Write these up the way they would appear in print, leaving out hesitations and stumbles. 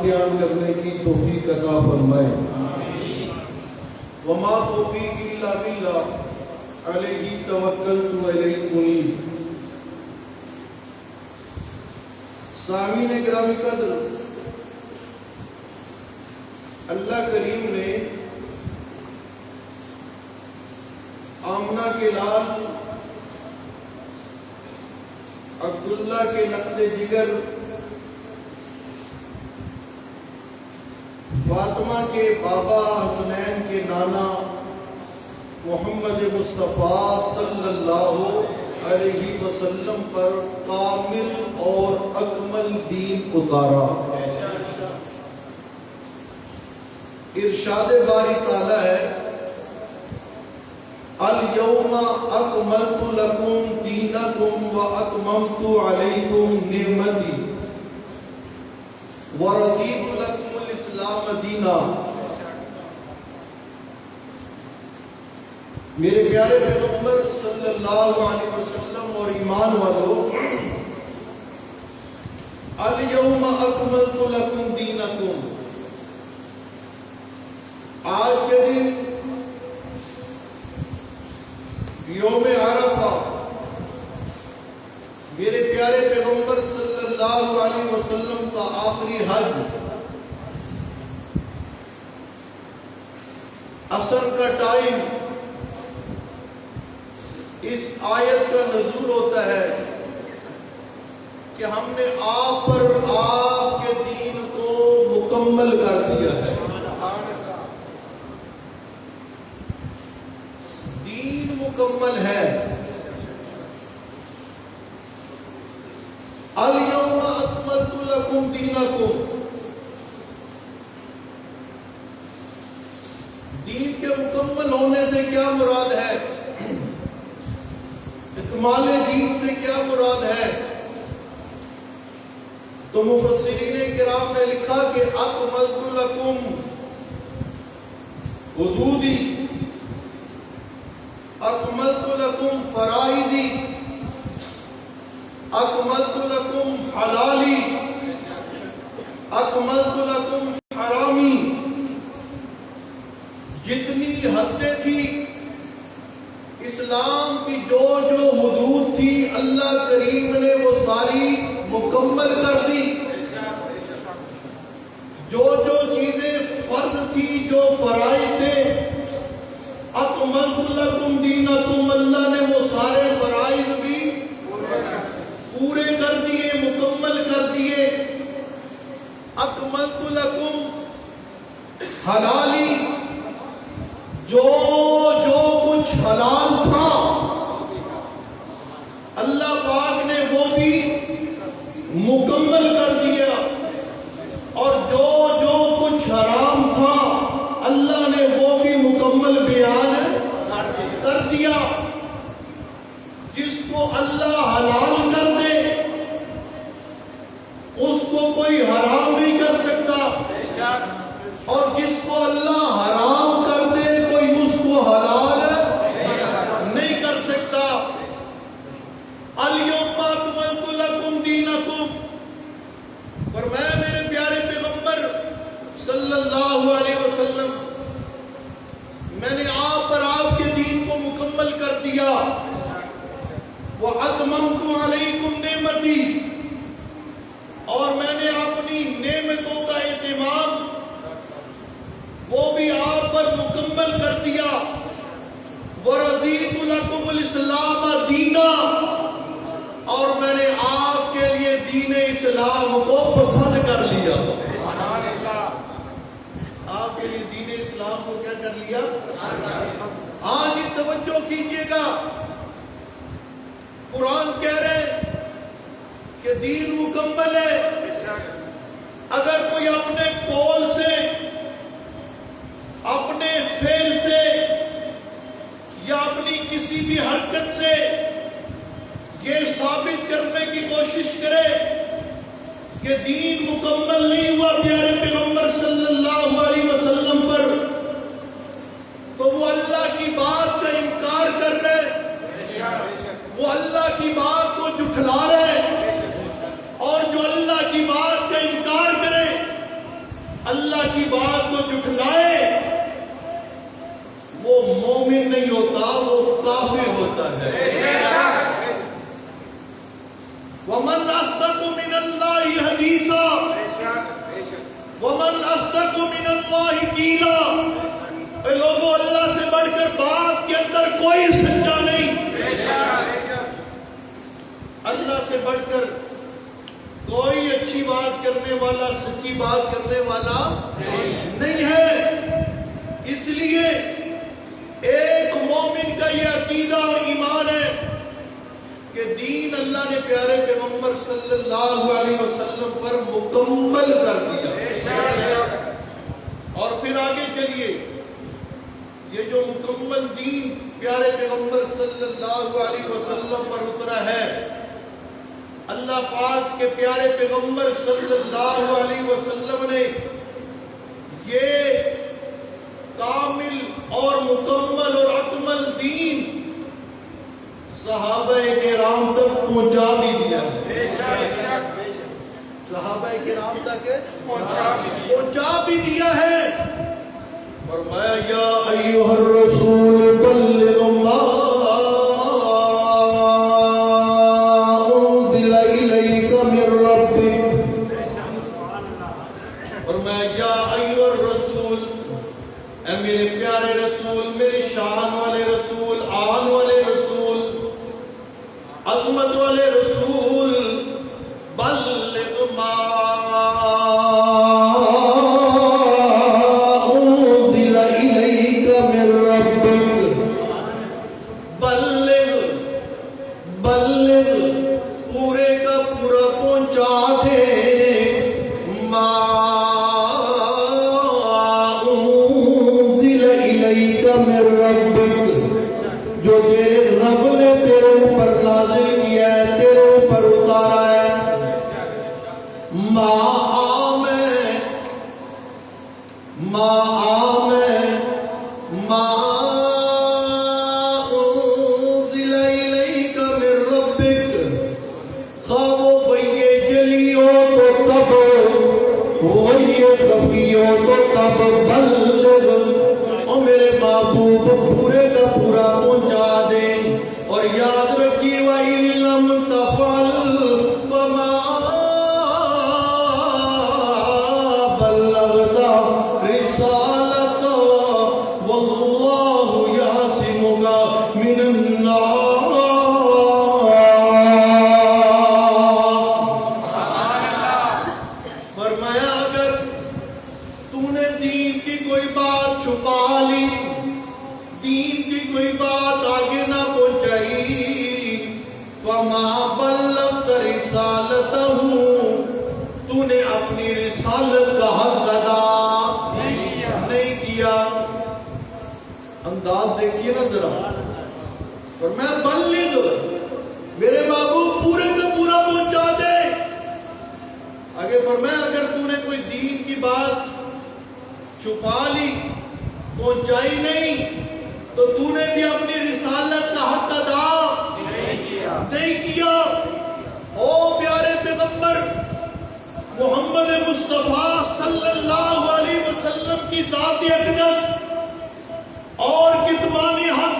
بیان کرنے کی توفیق عطا فرمائے۔ وما توفیق الا باللہ علیہ توکلت و الیہ انیب۔ سامعین گرامی قدر، اللہ کریم نے آمنہ کے لال عبداللہ کے لقب جگر فاطمہ کے بابا حسنین کے نانا محمد مصطفیٰ صلی اللہ علیہ وسلم پر کامل اور اکمل دین اتارا۔ ارشاد باری تعالی ہے، اليوم اکملت لکم دینکم و اتممت علیکم نعمتی و رضیت لکم الاسلام دینا۔ میرے پیارے پیغمبر صلی اللہ علیہ وسلم اور ایمان والو، اليوم اکملت لکم دینکم، آج کے دن یوم عرفہ میرے پیارے پیغمبر صلی اللہ علیہ وسلم کا آخری حج، عصر کا ٹائم، اس آیت کا نزول ہوتا ہے کہ ہم نے آپ پر آپ کے دین کو مکمل کر دیا ہے۔ دین مکمل ہے۔ اليوم اکملت لکم دینکم، دین کے مکمل ہونے سے کیا مراد ہے؟ اکمال دین سے کیا مراد ہے؟ تو مفسرین کرام نے لکھا کہ اکملت لکم حدودی، اکملت لکم فرائضی، اکملت لکم حلالی، اکملت لکم حرامی۔ جتنی حدیں تھی اسلام کی، جو حدود تھی، اللہ کریم نے وہ ساری مکمل کر دی۔ جو چیزیں فرض تھی، جو فرائض تھے، اکملت لکم دینکم، اللہ نے وہ سارے فرائض بھی پورے کر دیے، مکمل کر دیے۔ اکملت لکم حلالی، جو کچھ حلال تھا اللہ پاک نے وہ بھی مکمل کر دیا، اور جو کچھ حرام تھا اللہ نے وہ بھی مکمل بیان کر دیا۔ جس کو اللہ حلال کر دے اس کو کوئی حرام نہیں کر سکتا، اور جس کو اللہ حرام کر دے کوئی اس کو حلال نہیں کر سکتا۔ اليوم اکملت لکم دینکم، فرمایا میرے پیارے پیغمبر صلی اللہ علیہ وسلم، میں نے آپ پر آپ کے دین کو مکمل کر دیا۔ وَأَتْمَمْتُ عَلَيْكُمْ نِعْمَتِي، اور میں نے اپنی نعمتوں کا اہتمام وہ بھی آپ پر مکمل کر دیا۔ وَرَضِيتُ لَكُمُ الْإِسْلَامَ دِينًا، اور میں نے آپ کے لیے دین اسلام کو پسند کر لیا۔ آپ کے لیے دین اسلام کو کیا کر لیا؟ آج یہ توجہ کیجئے گا، قرآن کہہ رہے کہ دین مکمل ہے۔ اگر کوئی اپنے قول سے، اپنے فعل سے، یا اپنی کسی بھی حرکت سے یہ ثابت کرنے کی کوشش کرے کہ دین مکمل نہیں ہوا پیارے پیغمبر صلی اللہ علیہ وسلم پر، تو وہ اللہ کی بات کا انکار کر رہے، وہ اللہ کی بات کو جھٹلا رہے، اور جو اللہ کی بات کا انکار کرے جاتا ہے۔ وَمَنْ أَصْدَقُ مِنَ اللَّهِ حَدِيثًا وَمَنْ أَصْدَقُ مِنَ اللَّهِ قِيلًا۔ اے لوگوں، اللہ سے بڑھ کر بات کے اندر کوئی سچا نہیں، اللہ سے بڑھ کر کوئی اچھی بات کرنے والا، سچی بات کرنے والا نہیں ہے۔ اس لیے ایک مومن کا یہ عقیدہ اور ایمان ہے کہ دین اللہ نے پیارے پیغمبر صلی اللہ علیہ وسلم پر مکمل کر دیا۔ اور پھر آگے چلیے، یہ جو مکمل دین پیارے پیغمبر صلی اللہ علیہ وسلم پر اترا ہے، اللہ پاک کے پیارے پیغمبر صلی اللہ علیہ وسلم نے یہ کامل اور مکمل اور اکمل دین صحابہ کرام تک پہنچا بھی دیا ہے۔ صحابہ کرام تک پہنچا بھی دیا ہے۔ فرمایا یا ایھا الرسول بلغ ما انزل الیک من ربک۔ فرمایا یا ایھا الرسول، اے میرے پیارے رسول، میرے شان والے رسول، آن والے رسول، عظمت والے رسول، بلغ ما انزل الیک من ربک۔ بلغ پورے کا پورا پہنچا دے ما انزل الیک من ربک، جو تیرے رب نے تیرے اوپر نازل کیا ہے، تیرے اوپر اتارا ہے۔ ما انزل الیک من ربک، خواہ وہ بھئیے جلی ہو تو تب، بھئیے خفی ہو تو تب، بلغ، او میرے محبوب پورے کا پورا پہنچا دے۔ اور یاد رکھی وَإِن لَّمْ تَفْعَلْ فَمَا بَلَّغْتَ رِسَالَتَهُ وَاللَّهُ يَعْصِمُكَ مِنَ النَّاسِ۔ فرمایا اگر تو نے دین کی کوئی بات چھپا لی، دین کی کوئی بات آگے نہ پہنچائی، فَمَا بَلَّغْتَ رِسَالَتَهُ، تو نے اپنی رسالت کا حق ادا نہیں کیا۔ انداز دیکھیے نا ذرا، اور میں بلغ، میرے محبوب پورے کا پورا پہنچا دے۔ آگے فرمایا اگر تو نے کوئی دین کی بات چھپا لی، پہنچائی نہیں، تو تو نے بھی اپنی رسالت کا حق ادا نہیں کیا۔ او پیارے پیغمبر محمد مصطفیٰ صلی اللہ علیہ وسلم کی ذات اقدس اور کتمان حق،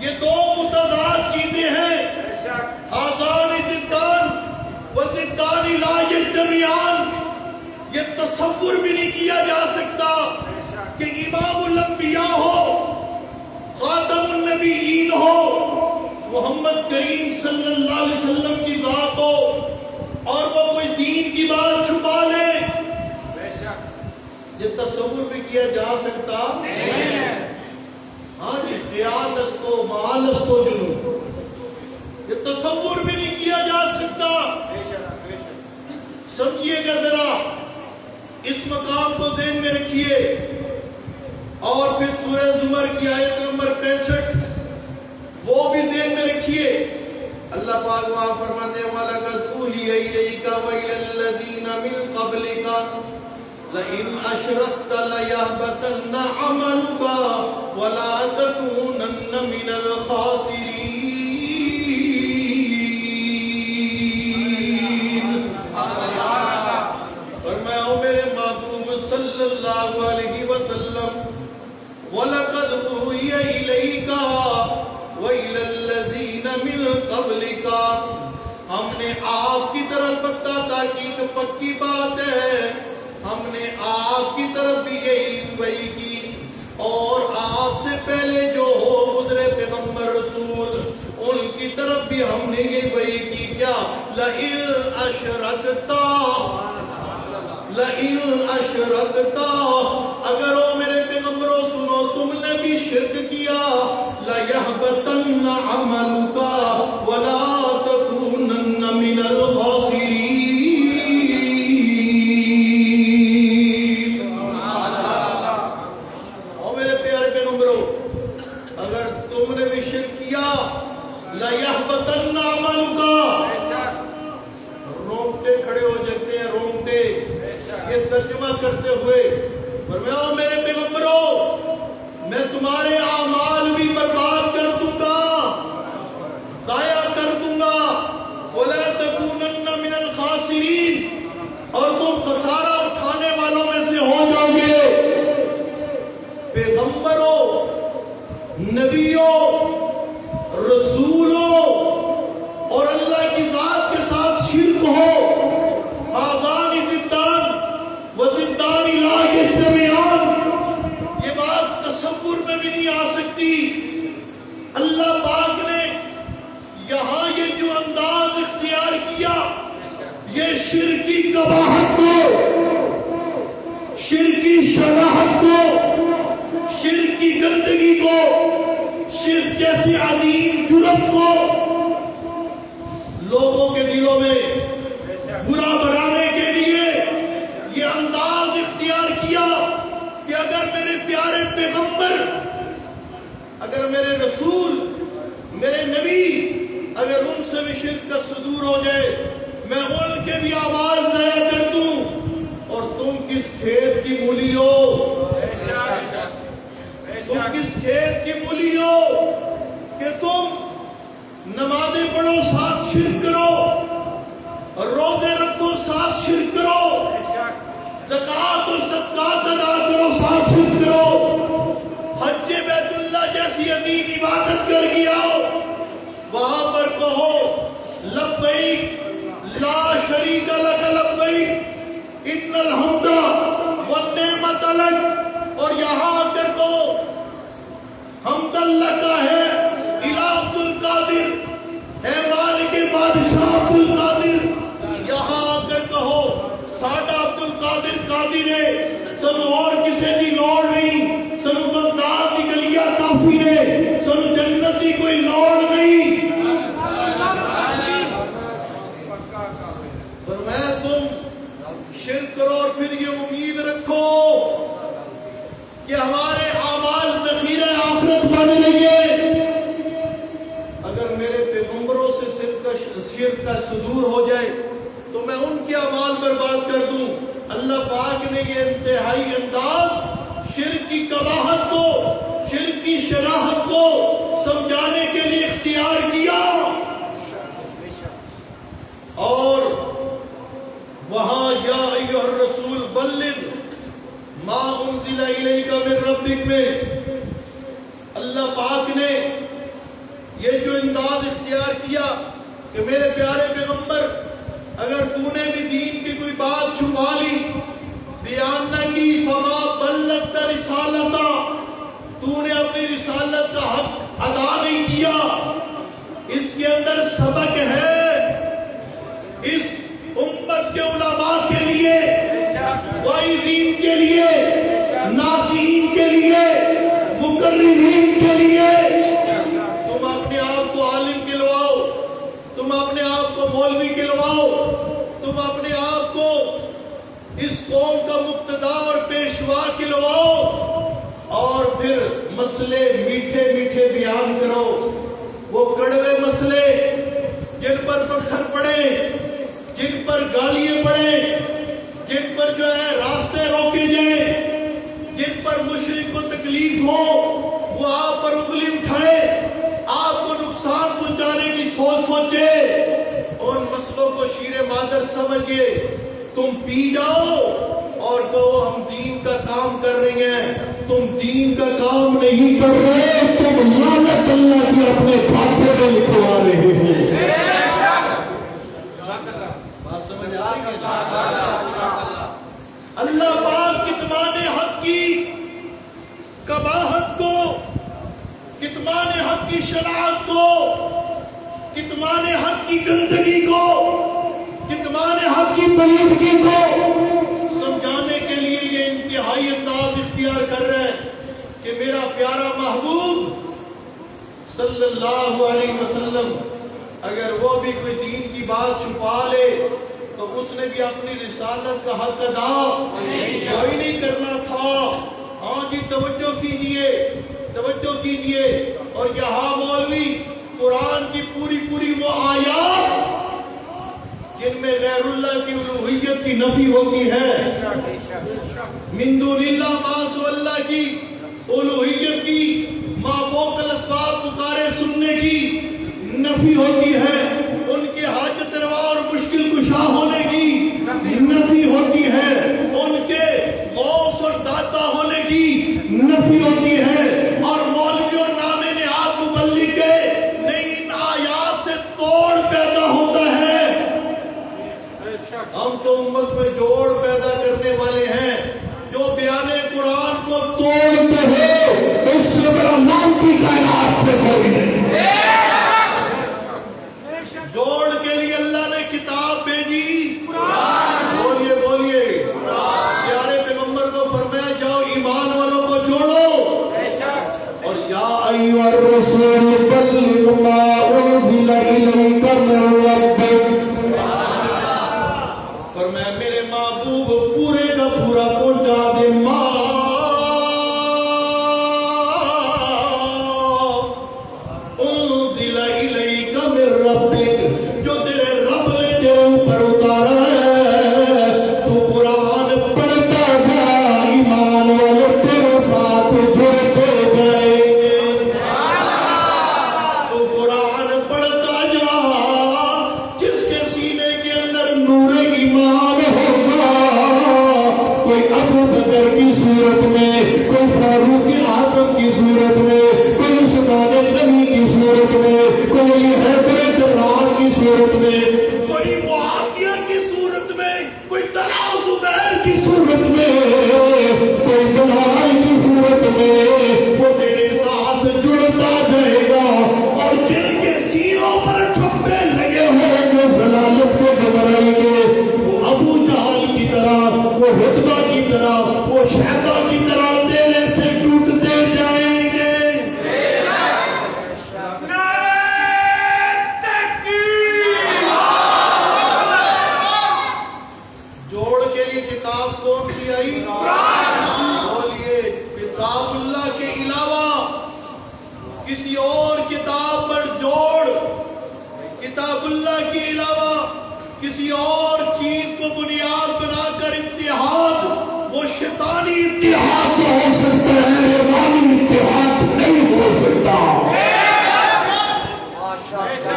یہ دو متضاد چیزیں ہیں۔ آذان ضدان و ضدان لا یجتمعان، یہ تصور بھی نہیں کیا جا سکتا کہ امام الانبیاء ہو، خاتم النبیین ہو، محمد کریم صلی اللہ علیہ وسلم کی ذات ہو، اور وہ کوئی دین کی بات چھپا لے۔ یہ تصور بھی کیا جا سکتا نہیں۔ ہاں جی، خیال لستو مال لستو جنو، یہ تصور بھی نہیں کیا جا سکتا۔ سمجھیے گا ذرا، اس مقام کو ذہن میں رکھیے۔ اور پھر سورہ زمر کی آیت نمبر 65 وہ بھی ذہن میں رکھیے۔ اللہ پاک وہاں فرماتے ہیں وَلَقَدْ أُوحِيَ إِلَيْكَ وَإِلَى الَّذِينَ مِن قَبْلِكَ لَئِنْ أَشْرَكْتَ لَيَحْبَطَنَّ عَمَلُكَ وَلَا تَكُونَنَّ مِنَ الْخَاسِرِينَ۔ فرمایا او میرے محبوب صلی اللہ علیہ وسلم وَلَقَدْ أُوحِيَ إِلَيْكَ وَإِلَى کرتا. اگر او میرے پیغمبروں سنو تم نے بھی شرک کیا لَيَحْبَطَنَّ عَمَلُكَ وَلَا تَكُونَنَّ مِنَ الْخَاسِرِينَ. او میرے پیارے پیغمبروں اگر تم نے بھی شرک کیا لَيَحْبَطَنَّ عَمَلُكَ. رونگٹے کھڑے ہو جاتے ہیں رونگٹے یہ ترجمہ کرتے ہوئے فرمایا میرے پیغمبروں میں تمہارے اعمال بھی برباد کر دوں گا ضائع کر دوں گا. وَلَا تَكُونَنَّ مِنَ الْخَاسِرِينَ اور تم خسارہ اٹھانے والوں میں سے ہو جاؤ گے. پیغمبروں نبیوں رسولوں اور اللہ کی ذات کے ساتھ شرک ہو آزان ضدان و ضدان لا یجتمعان یہ بات تصور میں بھی نہیں آ سکتی. اللہ پاک نے یہاں یہ جو انداز اختیار کیا یہ شرک کی قباحت کو شرک کی شناخت کو شرک کی گندگی کو شرک جیسی عظیم جرم کو لوگوں کے دلوں میں برا بنانے کے لیے یہ انداز اختیار کیا کہ اگر میرے پیارے پیغمبر اگر میرے رسول میرے نبی اگر ان سے بھی شرک کا صدور ہو جائے میں ان کے بھی اعمال ضائع کر دوں. اور تم کس کھیت کی مولی ہو تم کس کھیت کی مولی ہو کہ تم نمازیں پڑھو ساتھ شرک کرو روزے رکھو ساتھ شرک کرو زکوٰۃ اور صدقات ادا کرو ساتھ شرک کرو حج بیت اللہ جیسی عظیم عبادت کر کے آؤ وہاں پر کہو لبیک لا شریک لک لبیک ان الحمد والنعمت لک اور یہاں آ کر کہو حمد اللہ کا ہے الہ عبد القادر اے مالک بادشاہ عبد القادر. یہاں آ کر کہو ساڈا عبد القادر قادر ہے سنو اور کسی کی لوڑ نہیں سنو بغداد کی گلیاں کافی ہے سنو جنت کی کوئی لوڑ نہیں. فرمایا تم شرک کرو اور پھر یہ امید رکھو کہ ہمارے اعمال ذخیرہ آخرت بن گے. اگر میرے پیغمبروں سے شرک کا صدور ہو جائے تو میں ان کے اعمال برباد کر دوں. اللہ پاک نے یہ انتہائی انداز شرک کی قباحت کو شرک کی شناخت کو سمجھانے کے لیے اختیار کیا. اور وہاں یا ایھا الرسول بلغ ما انزل الیک من ربک میں اللہ پاک نے یہ جو انداز اختیار کیا کہ میرے پیارے پیغمبر اگر تو نے بھی دین کی کوئی بات چھپا لی بیان نہ کی فما بلغت رسالتا تو نے اپنی رسالت کا حق ادا نہیں کیا. اس کے اندر سبق ہے اس امت کے علماء کے لیے واعظین کے لیے ناصحین کے لیے مقررین کے لیے. تم اپنے آپ کو عالم کہلواؤ تم اپنے آپ کو مولوی کہلواؤ تم اپنے آپ کو اس قوم کا مقتدا اور پیشوا کہلواؤ اور پھر مسئلے میٹھے میٹھے بیان کرو. وہ کڑوے مسئلے جن پر پتھر پڑے جن پر گالیاں پڑے جن پر جو ہے راستے روکے جائیں جن پر مشرک کو تکلیف ہو وہ آپ پر انگلی اٹھائے آپ کو نقصان پہنچانے کی سوچے ان مسئلوں کو شیر مادر سمجھئے تم پی جاؤ اور کہو ہم دین کا کام کر رہے ہیں. تم دین کا کام نہیں کر رہے تم لعنت اللہ کی اپنے کھاتے میں لکھوا رہے ہو. اللہ پاک کتمان حق کی قباحت کو کتمان حق کی شناخت کو کتمان حق کی گندگی کو کتمان حق کی پلیدگی کو سمجھانے کے لیے یہ انتہائی چھپا لے تو اس نے بھی اپنی رسالت کا حق ادا کوئی نہیں کرنا تھا۔ ہاں جی توجہ کیجئے اور یہاں مولوی قرآن کی پوری وہ آیات جن میں غیر اللہ کی الوہیت کی نفی ہوتی ہے، من دون اللہ ما سوى اللہ کی الوہیت کی، ما فوق الاسباب پکارے سننے کی نفی ہوتی ہے، ان کے حاجت روا اور مشکل کشا ہونے کی نفی ہوتی ہے، ان کے غوث اور داتا ہونے کی نفی ہوتی ہے، اور مولوی اور نامے نے آپ مبلغ کے نہیں ان آیات سے توڑ پیدا ہوتا ہے۔ ہم تو امت میں جوڑ پیدا کرنے والے ہیں، جو بیان قرآن کو توڑتے ہیں اس سے بڑا مانتی کائنات میں کوئی نہیں۔ جوڑ کے لیے اللہ نے کتاب بھیجی، بولیے پیارے پیغمبر کو فرمایا جاؤ ایمان والوں کو جوڑو، اور یا ایھا الرسول بلغ ما انزل الیک من ربک، فرمایا میرے محبوب پورے کا پورا پہنچا دے ما انزل الیک من ربک، جو تیرے رب نے تیرے اوپر اتارا ہے، تو قرآن پڑھتا جا، ایمان والے تیرے ساتھ جڑتے گئے، تو قرآن پڑھتا جا، جس کے سینے کے اندر نور ایمان ہوگا، کوئی ابو بکر کی صورت میں، کوئی فاروق اعظم کی صورت میں، کوئی عثمان غنی کی صورت میں، کوئی حیدر جرار کی صورت میں، کوئی معاویہ کی صورت میں، کوئی طلحہ زبیر کی صورت میں، کوئی بلال کی صورت میں، وہ تیرے ساتھ جڑتا جائے گا، اور جن کے سینوں پر ٹھپے لگے ہوئے جو ضلالت کو گھبرائیں گے، وہ ابو جہل کی طرح، وہ عتبہ کی طرح، وہ شیبہ کی طرح تیرے سے ٹوٹتے جائیں گے۔ جوڑ کے لیے کتاب کون سی آئی؟ بولیے کتاب اللہ کے علاوہ کسی اور کتاب پر جوڑ، کتاب اللہ کے علاوہ کسی اور چیز کو بنیاد بنا کر اتحاد، وہ شیطانی اتحاد تو ہو سکتا ہے، روحانی اتحاد نہیں ہو سکتا۔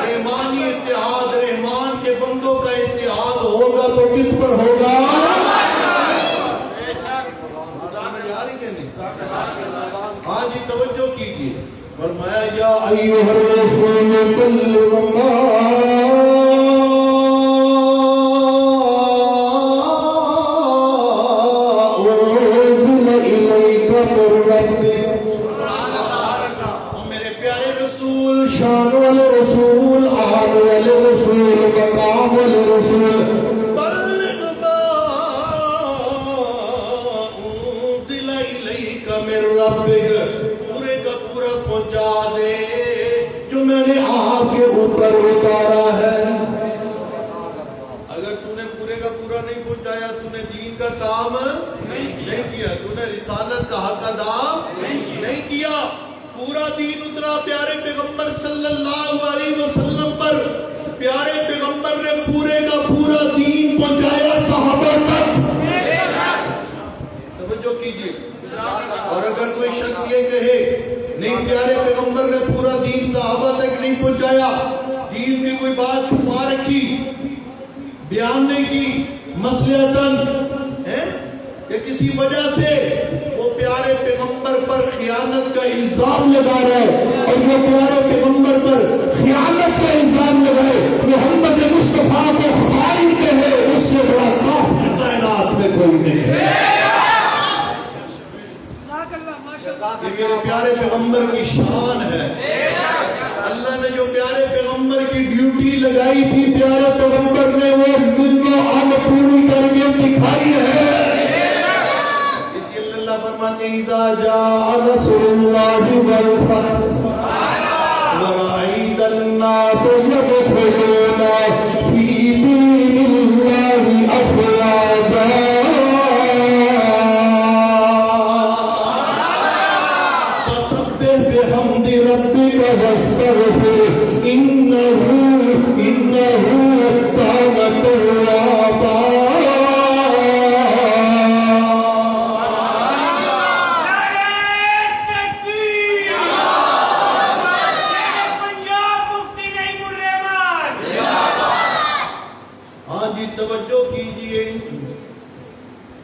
رحمانی اتحاد، رحمان کے بندوں کا اتحاد ہوگا تو کس پر ہوگا؟ سمجھ آ رہی کہ نہیں؟ ہاں جی توجہ کیجئے، فرمایا یا ایھا الرسول بلغ ما انزل الیک من ربک، میرے پیارے رسول، شان والے رسول، آن والے رسول، مقام والے رسول، بلغ ما انزل الیک من ربک، پورے کا پورا پہنچا دے جو میں نے آپ کے اوپر اتارا ہے۔ اگر تو نے پورے کا پورا نہیں پہنچایا، تو نے دین کا کام نہیں کیا، تو نے رسالت کا حق ادا نہیں کیا۔ پورا دین اترا پیارے پیغمبر صلی اللہ علیہ وسلم پر، پیارے پیغمبر نے پورے کا پورا دین پہنچایا صحابہ تک۔ توجہ کیجئے، اور اگر کوئی شخص یہ کہے نہیں پیارے پیغمبر نے پورا دین صحابہ تک نہیں پہنچایا، دین کی کوئی بات چھپا رکھی، بیان نہیں کی مصلحتاً یا کسی وجہ سے، وہ پیارے پیغمبر پر خیانت کا الزام لگا رہا ہے، اور وہ پیارے پیغمبر پر خیانت کا الزام لگائے، محمد مصطفیٰ کو خائن کہے، اس سے بڑا کافر کائنات میں کوئی نہیں ہے۔ یہ میرے پیارے پیغمبر کی شان ہے۔ اللہ نے جو پیارے پیغمبر کی ڈیوٹی لگائی تھی، پیارے پیغمبر نے وہ دنیا اب پوری کر کے دکھائی ہے۔ اسی لیے اللہ فرماتے ہیں اذا جاء نصر اللہ والفتح ورأيت الناس يدخلون في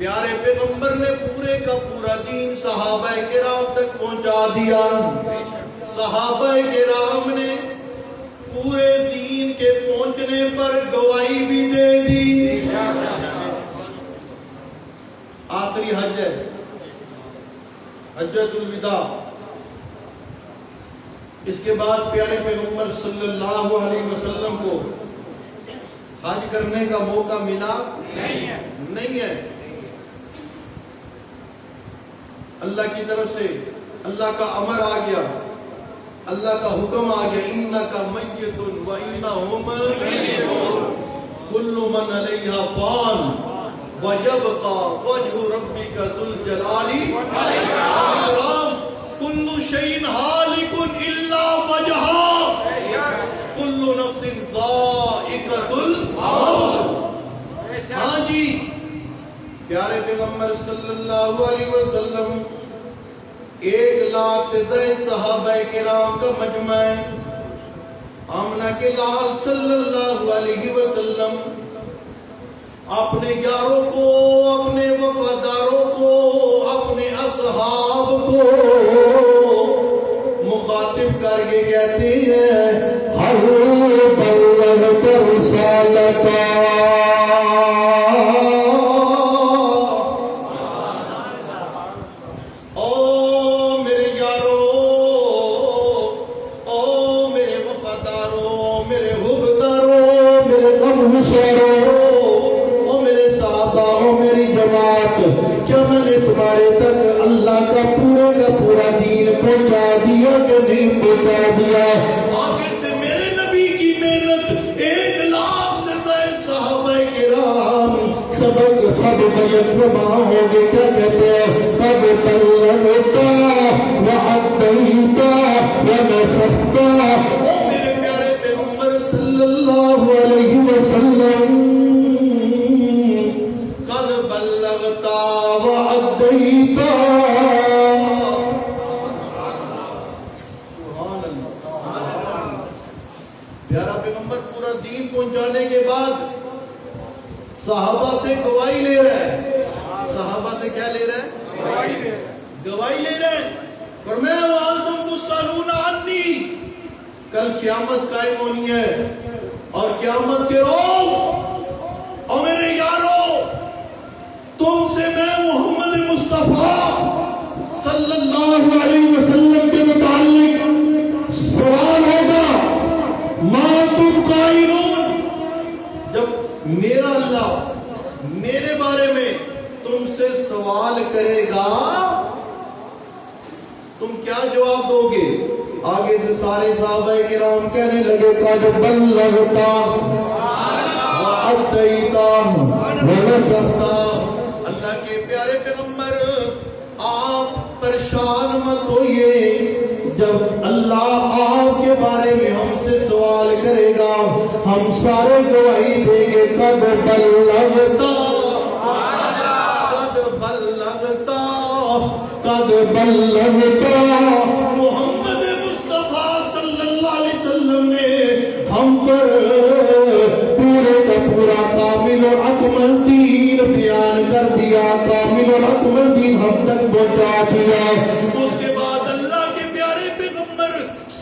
پیارے پیغمبر نے پورے کا پورا دین صحابہ کرام تک پہنچا دیا. صحابہ کرام نے پورے دین کے پہنچنے پر گواہی بھی دے دی. آخری حج ہے حجۃ الوداع. اس کے بعد پیارے پیغمبر صلی اللہ علیہ وسلم کو حج کرنے کا موقع ملا نہیں ہے. اللہ کی طرف سے اللہ کا امر آ گیا, اللہ کا حکم آ گیا, انکا میت و انہم میتون کل من علیہا فان ویبقى وجہ ربک ذو الجلال والاکرام کل شیء ہالک الا وجہہ کل نفس ذائقۃ الموت. ہاں جی, پیارے پیغمبر صلی اللہ علیہ وسلم 1,00,000 سے زائد صحابہ کرام کا مجمع ہے. آمنہ کے لال صلی اللہ علیہ وسلم اپنے یاروں کو, اپنے وفاداروں کو, اپنے اصحاب کو مخاطب کر کے کہتے ہیں ہر بلغت رسالتا تمہارے تک اللہ کا پورا دین پہنچا دیا کہ نہیں پہنچا دیا. آگے سے میرے نبی کی محنت 1,00,000 سے زائد صحابہ کرام سب بیک زبان ہو گئے. کیا کہتے ہیں قد بلغتا وعدیتا ونصحتا. او میرے پیارے پیغمبر صلی اللہ علیہ وسلم قد بلغتا وعدیتا. پیارا پیغمبر پورا دین پہنچانے کے بعد صحابہ سے گواہی لے رہا ہے. صحابہ سے کیا لے رہا ہے؟ گواہی لے رہا ہے. فرمایا وَأَنْتُمْ تُسْأَلُونَ عَنِّي, کل قیامت قائم ہونی ہے اور قیامت کے روز اور میرے یاروں تم سے میں محمد مصطفیٰ صلی اللہ علیہ وسلم کے متعلق سوال ہوگا. ما تم قائلون, جب میرا اللہ میرے بارے میں تم سے سوال کرے گا تم کیا جواب دو گے؟ آگے سے سارے صحابہ کرام کہنے لگے قد بلغتا وعدیتا ونصحتا. اللہ کے پیارے پیغمبر آپ پریشان مت ہوئیے, جب اللہ آپ کے بارے میں ہم سے سوال کرے گا ہم سارے گواہی دیں گے قد بلغتا قد بلغتا. محمد مصطفیٰ صلی اللہ علیہ وسلم نے ہم پر پورے کا پورا کامل اور اکمل دین بیان کر دیا, کامل اور اکمل دین ہم تک پہنچا دیا. اس کے بعد اللہ کے پیارے پیغمبر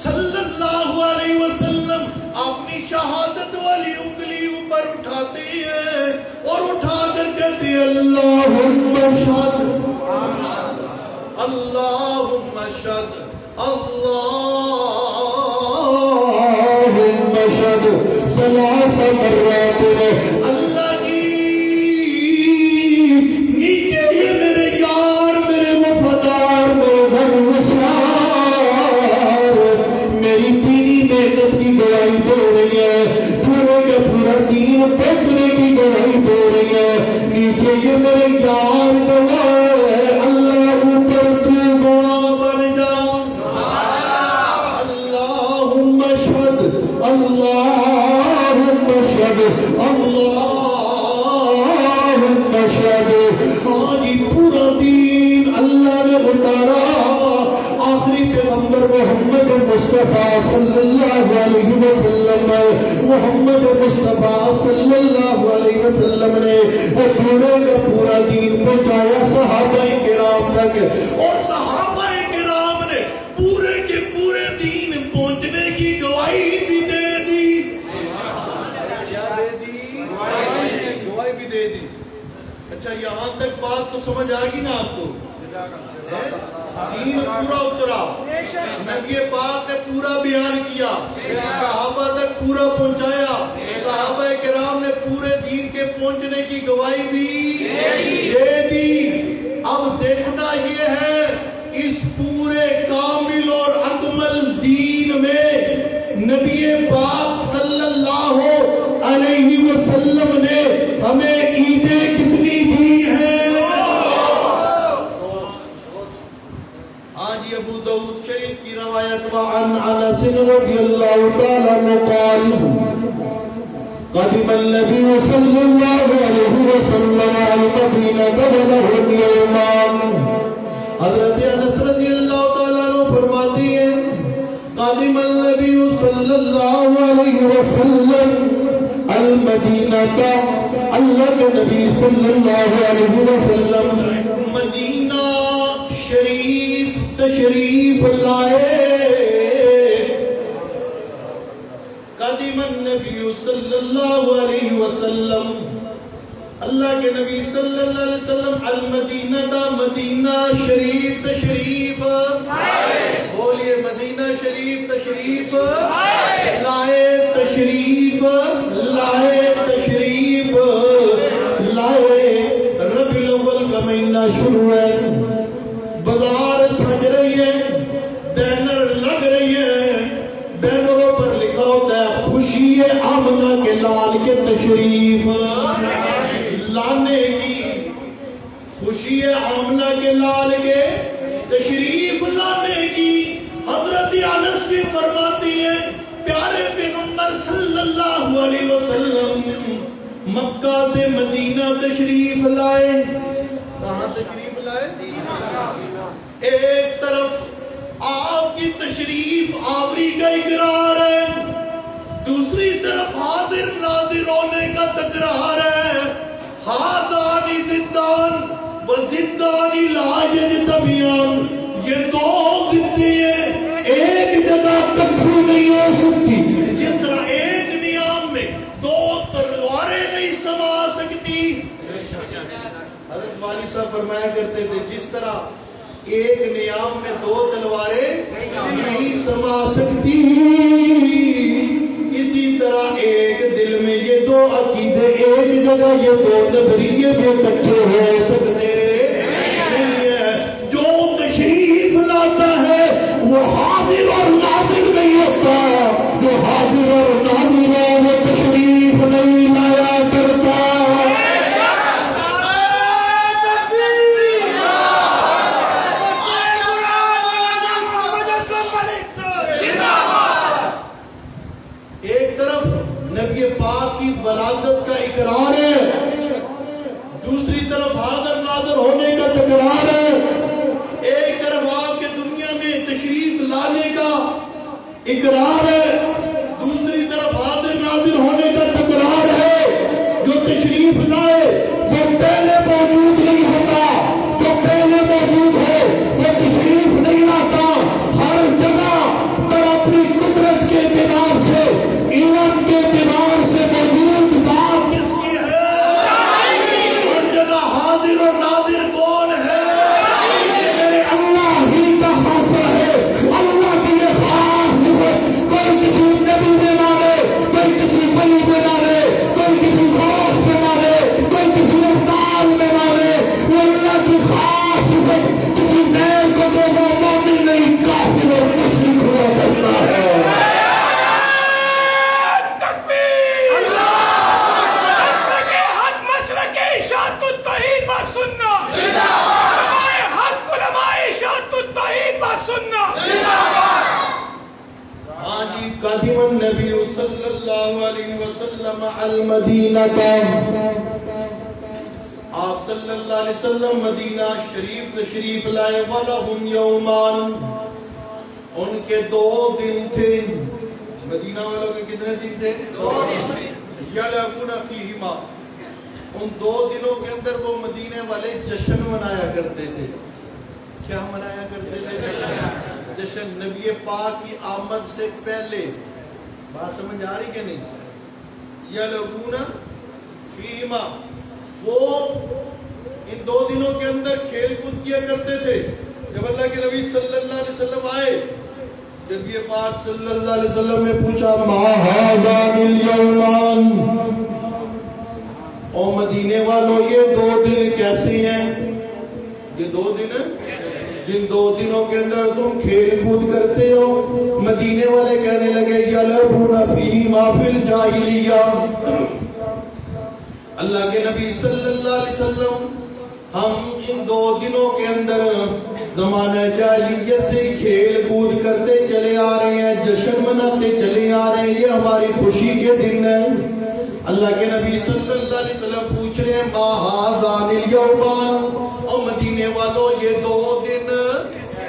صلی اللہ علیہ وسلم اپنی شہادت والی انگلی اوپر اٹھاتے ہیں اور اٹھا کر کہتے ہیں اللہم اشہد اللہم اشہد اللہم اشہد ثلاث مرات. اللہ کی نیچے یہ میرے یار, میرے وفادار, میرے غمگسار میری دینی محنت کی گواہی دے رہی ہے, پورے کا پورا دین پہنچنے کی گواہی دے رہی ہے. نیچے یہ میرے یار گواہ ہے, اللہ اوپر تو گواہ بن جا. اللہم اشہد اللہم اشہد اللہم اشہد. آج پورا دین اللہ نے اتارا. آخری پیغمبر محمد مصطفیٰ صلی اللہ علیہ وسلم محمد مصطفیٰ صلی اللہ علیہ وسلم نے پورے کا پورا دین پہنچایا صحابہ کرام تک، اور صحابہ کرام نے پورے کے پورے دین پہنچنے کی گواہی بھی دے دی۔ کیا دے دی؟ گواہی بھی دے دی۔ اچھا یہاں تک بات تو سمجھ آگی نا آپ کو؟ دین پورا اترا، نبی پاک نے پورا بیان کیا، صحابہ تک پورا پہنچایا، صحابہ کرام نے پورے دین کے پہنچنے کی گواہی بھی دے دی۔ اب دیکھنا یہ ہے اس پورے کامل اور اکمل دین میں نبی پاک صلی اللہ علیہ وسلم نے ہمیں عیدیں کتنی دی ہیں؟ آج ابو داؤد شریف کی روایت وعن انس رضی اللہ تعالی عنہ قال قدم النبي صلی اللہ علیہ وسلم المدینہ وله یومان۔ حضرت انس رضی اللہ تعالی عنہ فرماتے ہیں قدم النبی صلی اللہ علیہ وسلم المدینہ، اللہ کے نبی صلی اللہ علیہ وسلم مدینہ شریف تشریف لائے۔ قدم النبی صلی اللہ علیہ وسلم، اللہ کے نبی صلی اللہ علیہ وسلم المدینہ دا مدینہ شریف تشریف بولیے، مدینہ شریف تشریف لائے، تشریف لائے، تشریف لائے۔ ربیع الاول کا مہینہ شروع ہے، بازار سج رہی ہے، بینر لگ رہی ہے، بینروں پر لکھا ہوتا ہے خوشی آمنہ کے لال کے تشریف لانے کی، خوشی آمنہ کے لال کے تشریف لانے کی۔ حضرت انس بھی فرماتی ہیں پیارے پیغمبر صلی اللہ علیہ وسلم مکہ سے مدینہ تشریف لائے۔ کہاں تشریف لائے؟ ایک طرف آپ کی تشریف آوری کا اقرار ہے، دوسری طرف حاضر ناظر ہونے کا تکرار ہے۔ ہذان ضدان و ضدان لا یجتمعان، یہ دو ضدیں ایک جگہ کٹھی نہیں ہو سکتی۔ جس طرح ایک نیام میں دو تلواریں نہیں سما سکتی، حضرت والی صاحب فرمایا کرتے تھے جس طرح ایک نیام میں دو تلواریں نہیں سما سکتی، اسی طرح ایک دل میں یہ دو عقیدے ایک جگہ یہ دو نظریے بھی اکٹھے ہو سکتے نہیں ہے۔ جو تشریف لاتا ہے وہ حاضر اور ناظر نہیں ہوتا، جو حاضر اور ناظر ہے وہ تشریف نہیں لایا کرتا۔ پاک کی بلاغت کا اقرار ہے، دوسری طرف حاضر ناظر ہونے کا تکرار ہے۔ ایک طرف آپ کے دنیا میں تشریف لانے کا اقرار ہے، دوسری طرف حاضر ناظر ہونے کا تکرار ہے۔ جو تشریف لائے وہ پہلے موجود نہیں ہوتا، جو پہلے موجود ہے وہ تشریف نہیں لاتا۔ ہر جگہ پر اپنی قدرت کے اعتبار سے، علم کے اعتبار سے موجود ذات کس کی ہے؟ ہر جگہ حاضر اور ناظر کون ہے؟ میرے اللہ ہی کا خاصہ ہے، اللہ کی یہ خاص صفت کوئی کسی نبی میں نہ لے، کوئی کسی ولی میں نہ لے، کوئی کسی غوث میں نہ لے، کوئی کسی ابدال میں نہ لے۔ وہ اللہ کی خاص صفت کسی غیر کو جو وہ مومن نہیں کافر اور مشرک ہوا کرتا ہے۔ قدم النبی صلی اللہ علیہ وسلم المدینہ، آپ صلی اللہ علیہ وسلم مدینہ شریف تشریف لائے۔ وَلَهُمْ يَوْمَانِ، ان کے دو دن تھے۔ مدینہ والوں کے کتنے دن تھے؟ 2 دن. یلعبون فیہما، ان 2 دنوں کے اندر وہ مدینے والے جشن منایا کرتے تھے. کیا منایا کرتے تھے؟ جشن. نبی پاک کی آمد سے پہلے. بات سمجھ آ رہی کہ نہیں؟ یلعبون فیہما، وہ ان 2 دنوں کے اندر کھیل کود کیا کرتے تھے. جب اللہ کے نبی صلی اللہ علیہ وسلم آئے، نبی پاک صلی اللہ علیہ وسلم نے پوچھا ما ھذان الیومان، او مدینے والوں یہ 2 دن کیسے ہیں؟ یہ 2 دن جن 2 دنوں کے اندر تم کھیل کود کرتے ہو. مدینے والے کہنے لگے یلعبون فیہما فی الجاہلیہ. اللہ کے نبی صلی اللہ علیہ وسلم، ہم ان 2 دنوں کے اندر زمانہ جاہلیت سے کھیل کود کرتے چلے آ رہے ہیں، جشن مناتے چلے آ رہے ہیں، یہ ہماری خوشی کے دن ہیں. اللہ کے نبی صلی اللہ علیہ وسلم پوچھ رہے ہیں ما ھذان الیومان، اور مدینے والوں یہ 2 دن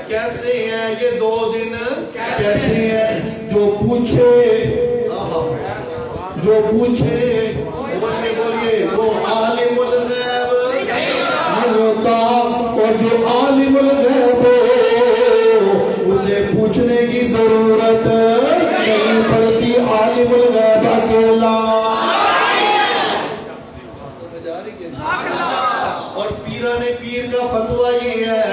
کیسے ہیں؟ یہ 2 دن کیسے ہیں؟ جو پوچھے بولیے وہ عالم الغیب نہیں ہوتا، اور جو عالم الغیب ہو اسے پوچھنے کی ضرورت نہیں پڑتی. عالم الغیب اکیلا. اور پیران پیر کا فتویٰ یہ ہے،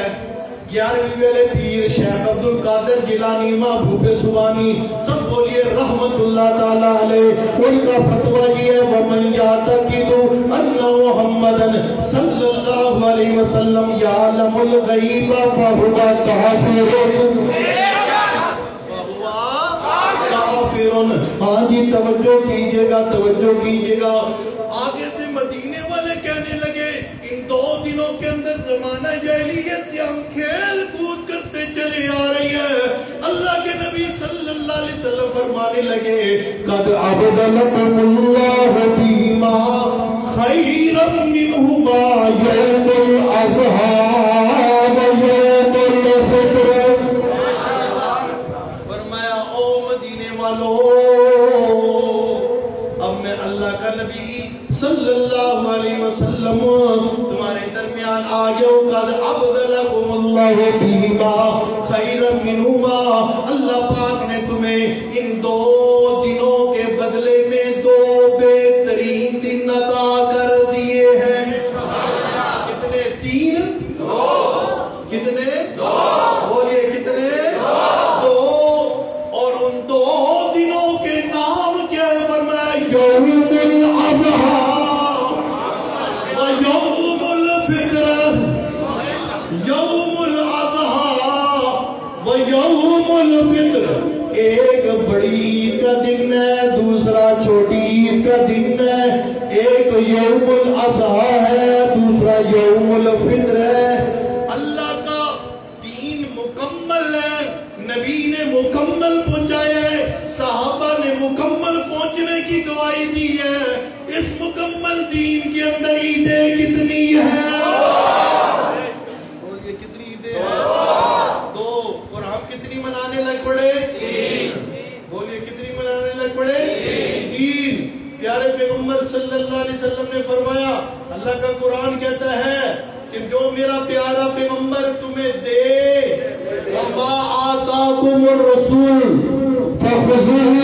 11ویں والے پیر شیخ عبد القادر جیلانی محبوب سبحانی، سب بولیے رحمت اللہ تعالیٰ علیہ، ان کا فتویٰ یہ ہے وَمَنْ يَعْتَقِدُ أَنَّ مُحَمَّدًا صلی اللہ علیہ وسلم يَعْلَمُ الْغَيْبَ فَهُوَ كَافِرٌ. ہاں جی توجہ کیجئے گا، توجہ کیجئے گا. آگے سے مدینے والے کہنے لگے ان 2 دنوں کے اندر زمانہ جاہلیت سے ہم کھیل کود کرتے چلے آ رہی ہے. اللہ کے نبی صلی اللہ علیہ وسلم فرمانے لگے قد ابدلکم اللہ بہما خیرا منہما یوم الاضحیٰ و یوم الفطر. فرمایا او مدینے والو، اب میں اللہ کا نبی صلی اللہ علیہ وسلم تمہارے درمیان آ گیا ہوں. قد ابدلکم اللہ بہما خیرا منہما، اللہ پاک نے تمہیں ان 2 دنوں کے بدلے میں 2 بہترین دن عطا کر دیے ہیں. کتنے؟ 3. کتنے؟ 2. بولیے کتنے؟ 2. اور ان 2 دنوں کے نام کیا ہے؟ فرمایا یوم الاضحیٰ و یوم الفطر. یوم الاضحیٰ و یوم الفطر، ایک بڑی عید کا دن ہے، دوسرا چھوٹی عید کا دن ہے. ایک یوم الاضحیٰ ہے، دوسرا یوم الفطر ہے. اللہ کا دین مکمل ہے، نبی نے مکمل پہنچایا ہے، صحابہ نے مکمل پہنچنے کی گواہی دی ہے. اس مکمل دین کے اندر عیدیں کتنی ہیں؟ بولیے کتنی عیدیں ہیں؟ 2. اور ہم کتنی منانے لگ پڑے؟ 3. بولیے کتنی منانے لگ پڑے؟ 3. پیارے پیغمبر صلی اللہ علیہ وسلم نے فرمایا، اللہ کا قرآن کہتا ہے کہ جو میرا پیارا پیغمبر تمہیں دے وَمَا آتَاكُمُ الرَّسُولُ فَخُذُوهُ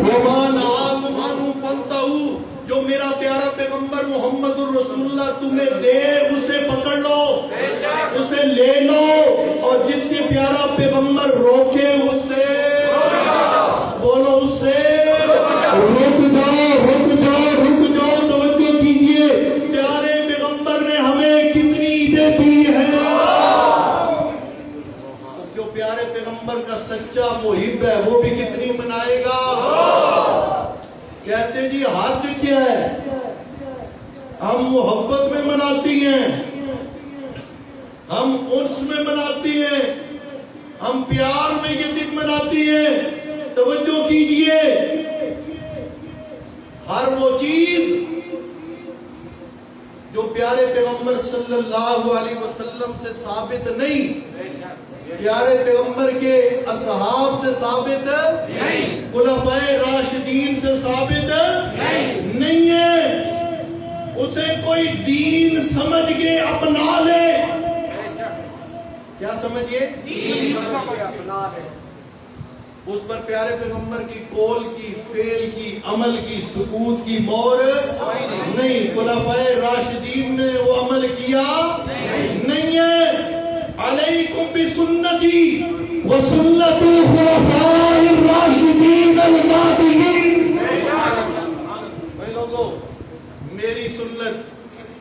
وَمَا نَهَاكُمْ عَنْهُ فَانْتَهُوا. جو میرا پیارا پیغمبر محمد الرسول اللہ تمہیں دے اسے پکڑ لو، اسے لے لو، اور جس سے پیارا پیغمبر روکے اس سے بولو، اس سے رک جاؤ. توجہ کیجئے، پیارے پیغمبر نے ہمیں کتنی عیدیں دی ہیں. جو پیارے پیغمبر کا سچا محب ہے وہ بھی کتنی منائے گا. کہتے جی حج کیا ہے؟ ہم محبت میں مناتی ہیں، ہم انس میں مناتی ہیں، ہم پیار میں یہ دن مناتی ہیں. توجہ کیجئے، ہر وہ چیز جو پیار پیارے پیغمبر صلی اللہ علیہ وسلم سے ثابت نہیں، پیارے پیغمبر کے اصحاب سے ثابت نہیں، خلفائے راشدین سے ثابت نہیں ہے۔ اسے کوئی دین سمجھ کے اپنا لے، کیا سمجھئے؟ اس پر پیارے پیغمبر کی قول کی، فعل کی، عمل کی، سکوت کی مہر نہیں۔ خلفائے راشدین نے وہ عمل کیا نہیں ہے۔ علیکم بسنتی وسنت الخلفاء الراشدین المہدیین، بھائی لوگوں، میری سنت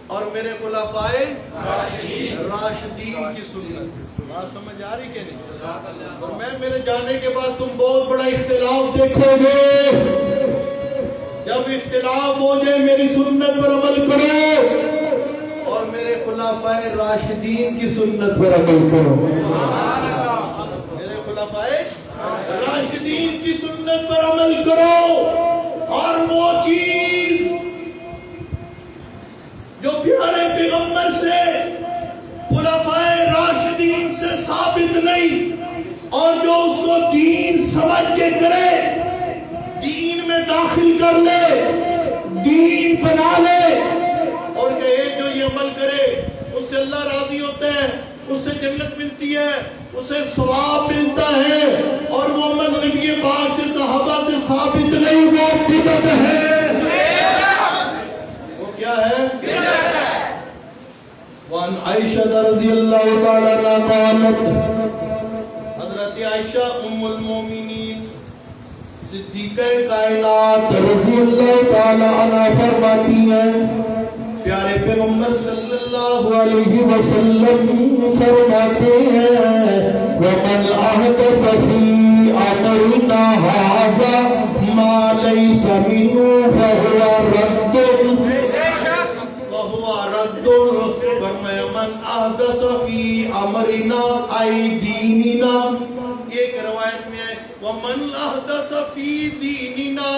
اور میرے خلفائے راشدین کی سنت، بات سمجھ آ رہی کہ نہیں؟ اور میرے جانے کے بعد تم بہت بڑا اختلاف دیکھو گے، جب اختلاف ہو جائے میری سنت پر عمل کرو اور میرے خلفائے راشدین کی سنت پر عمل کرو، میرے خلفائے راشدین کی سنت پر عمل کرو۔ اور وہ چیز جو پیارے پیغمبر سے، خلفائے راشدین سے ثابت نہیں، اور جو اس کو دین سمجھ کے کرے، دین میں داخل کر لے، دین بنا لے، اور کہے جو یہ عمل کرے اس سے اللہ راضی ہوتا ہے، اس سے جنت ملتی ہے، اسے ثواب ملتا ہے، اور وہ عمل نبی پاک سے، صحابہ سے ثابت نہیں، وہ بدعت ہے۔ وہ کیا ہے؟ وان عائشہ رضی اللہ تعالی عنہا قالت، حضرت عائشہ ام المومنین صدیقہ کائنات رضی اللہ تعالی عنہا فرماتی ہیں، پیارے پیغمبر صلی اللہ علیہ وسلم فرماتے ہیں، وَمَنْ أَحْدَثَ فِي أَمْرِنَا هَٰذَا مَا لَيْسَ مِنْهُ فَهُوَ رَدٌّ، فرمایا من احدث فی امرنا ای دیننا، ایک روایت میں ہے ومن احدث فی دیننا،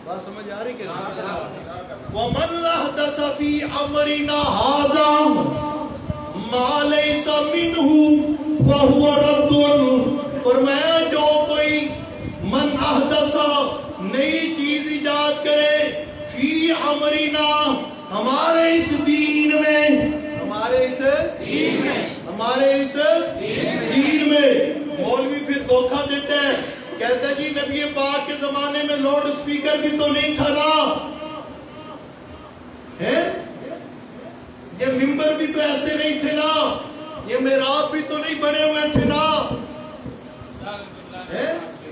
بات سمجھ آ رہی کہ نہیں؟ ومن احدث فی امرنا ھذا ما لیس منہ فہو رد، فرمایا جو کوئی من احدث نئی چیز ایجاد کرے، فی امرنا ہمارے اس دین میں، ہمارے اس دین میں، مولوی پھر دھوکہ دیتے ہیں، کہتا ہے جی نبی پاک کے زمانے میں لاؤڈ سپیکر بھی تو نہیں تھا نا، یہ ممبر بھی تو ایسے نہیں تھے نا، یہ محراب بھی تو نہیں بنے ہوئے تھے نا،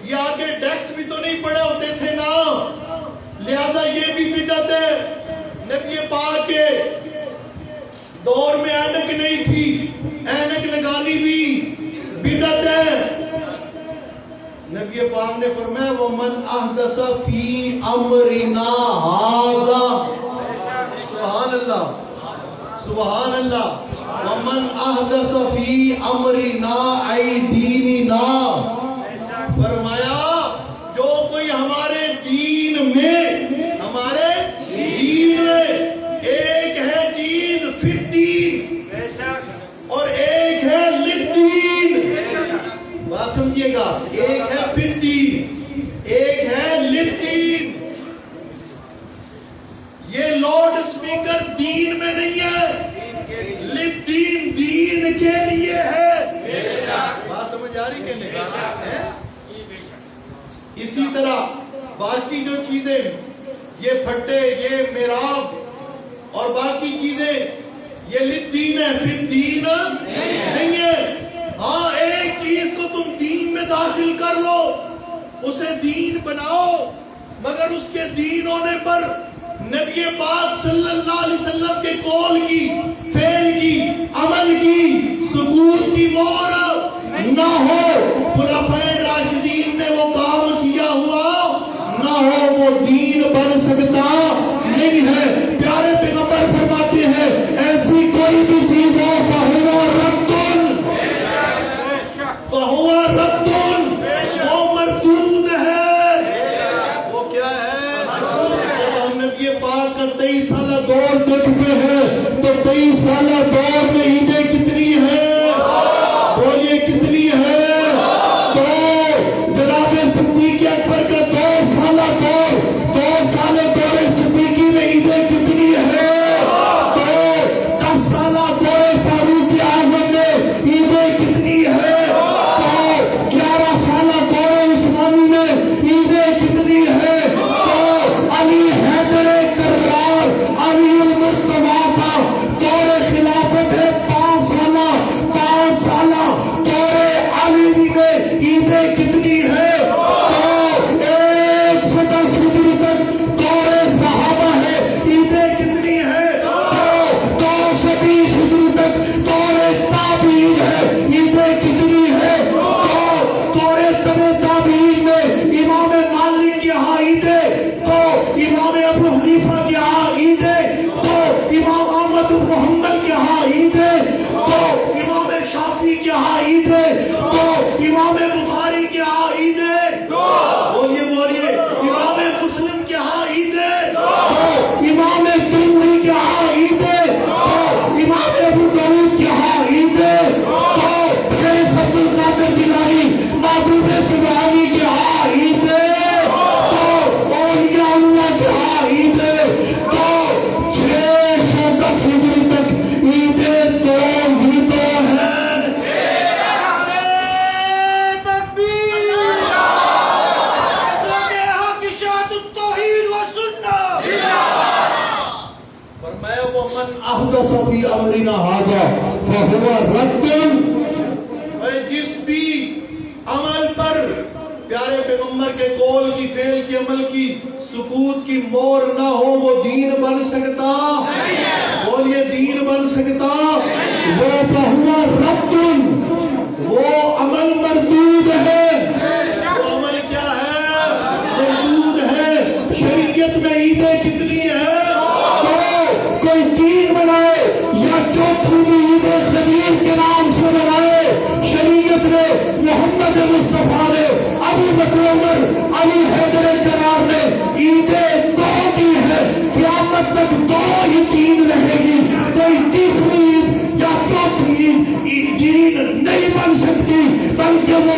یہ آگے ڈیکس بھی تو نہیں پڑے ہوتے تھے نا، لہذا یہ بھی بدعت ہے۔ نبی پاک کے دور میں اینک نہیں تھی، اینک لگانی بھی بدعت ہے۔ نبی پاک نے فرمایا وَمَنْ أَحْدَثَ فِي أَمْرِنَا هَذَا، سبحان اللہ سبحان اللہ، وَمَنْ أَحْدَثَ فِي أَمْرِنَا أَيْ دِينِنَا، فرمایا جو کوئی ہمارے دین میں، ایک ہے چیز فی الدین اور ایک ہے للدین، بات سمجھیے گا، ایک ہے فی الدین، ایک ہے للدین۔ یہ لاؤڈ سپیکر دین میں نہیں ہے، للدین دین کے لیے ہے، بات سمجھ آ رہی کہ نہیں؟ اسی طرح باقی جو چیزیں، یہ پھٹے، یہ محراب اور باقی چیزیں، یہ للدین ہے، فی الدین نہیں ہے۔ ہاں ایک چیز کو تم دین میں داخل کر لو، اسے دین بناؤ، مگر اس کے دین ہونے پر نبی پاک صلی اللہ علیہ وسلم کے قول کی، فعل کی، عمل کی، ثبوت کی مہر نہ ہو، خلفائے راشدین نے وہ کام کیا ہوا نہ ہو، وہ دین بن سکتا نہیں ہے۔ پیارے پیغمبر فرماتے ہیں ایسی کوئی بھی چیز ہو فہو رد، فہو رد، وہ مردود ہے۔ وہ کیا ہے؟ جب ہم نبی پاک کا 23 سالہ دور دیکھتے هذا فهو رد. جس بھی عمل پر پیارے پیغمبر کے قول کی فعل کی عمل کی سکوت کی مور نہ ہو وہ دین بن سکتا. بولیے دین بن سکتا. وہ فهو رد. وہ عمل مردود ہے. وہ عمل کیا ہے؟ مردود ہے. شریعت میں عیدیں کتنی ہیں؟ تو کوئی دین بنائے یا چوتھی عید خمیر کے نام سے بنائے، شریعت نے محمد مصطفیٰ نے ابو بکر عمر علی حیدر کرار نے عیدیں دو کی ہے. قیامت تک دو ہی دین رہے گی. کوئی تیسری عید یا چوتھی عید دین نہیں بن سکتی، بلکہ وہ